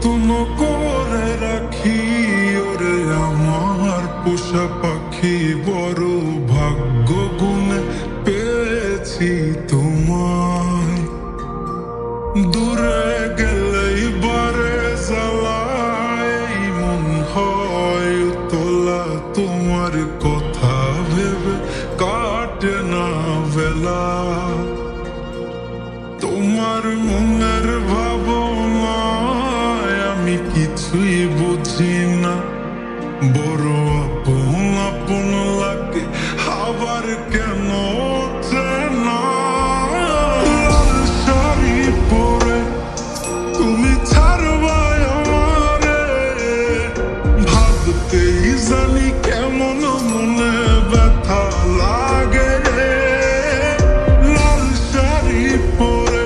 যত্ন করে রাখি ওরে আমার পোষা পাখি, বড় ভাগ্য গুণে পেয়েছি তোমায়। দূরে গেলেই বারে জ্বালায় মন হয় তোলা, তোমার কথা ভেবে কাটে না বেলা। তোমার মনের ভাবনায় আমি কিছুই বুঝি না, বড় আপন আপন লাগে আবার কেন চেনা। লাল শাড়ি পরে তুমি ছাড়বা আমারে, ভাবতেই জানি কেমন মনে ব্যথা লাগে রে। লাল শাড়ি পরে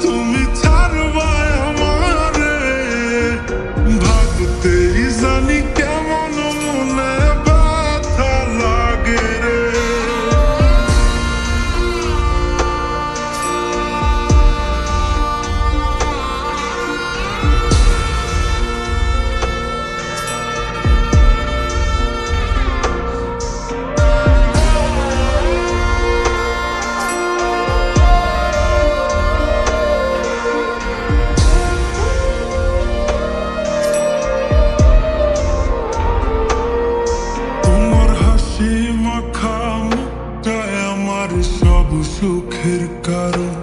তুমি ছাড়বা আমারে, ভাবতেই জানি কেমন মনে ব্যথা লাগে রে। আমার সব সুখের কারণ,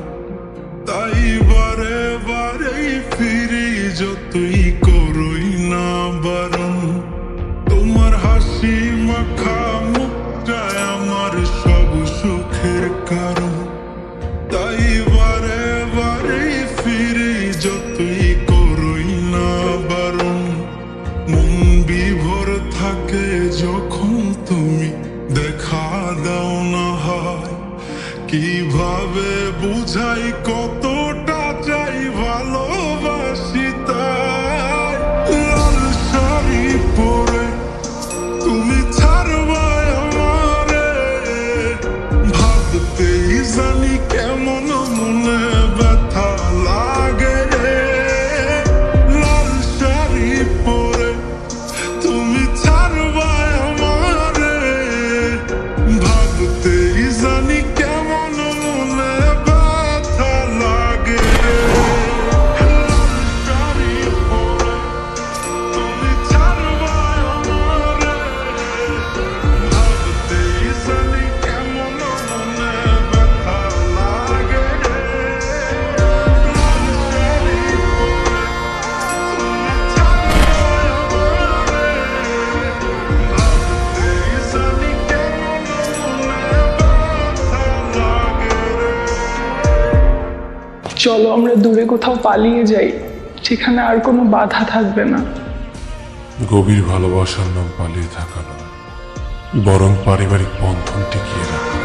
তাই বারে বারেই ফিরি যতই করই না বারণ। তোমার হাসি মাখা মুখটাই আমার সব সুখের কারণ, তাই বারে বারেই ফিরি যতই করই না বারণ। মন বিভোর থাকে যখন তুমি দেখা দাও না হয়, কিভাবে বুঝাই কতটা চাই ভালোবাসি তাই। লাল শাড়ি পরে তুমি ছাড়বা আমারে, ভাবতেই জানি কেমন মনে ব্যথা লাগে রে। লাল শাড়ি পরে তুমি ছাড়বা আমারে, ভাবতেই জানি কেমন মনে ব্যথা লাগে রে। লাল শাড়ি পরে তুমি ছাড়বা আমারে, ভাবতেই জানি কেমন মনে ব্যথা লাগে রে। লাল শাড়ি পরে তুমি ছাড়বা আমারে, ভাবতেই জানি কেমন মনে ব্যথা লাগে রে। চলো আমরা দূরে কোথাও পালিয়ে যাই, যেখানে আর কোনো বাধা থাকবে না। গভীর ভালোবাসার নাম পালিয়ে থাকা নয়, বরং পারিবারিক বন্ধন টিকিয়ে রাখা।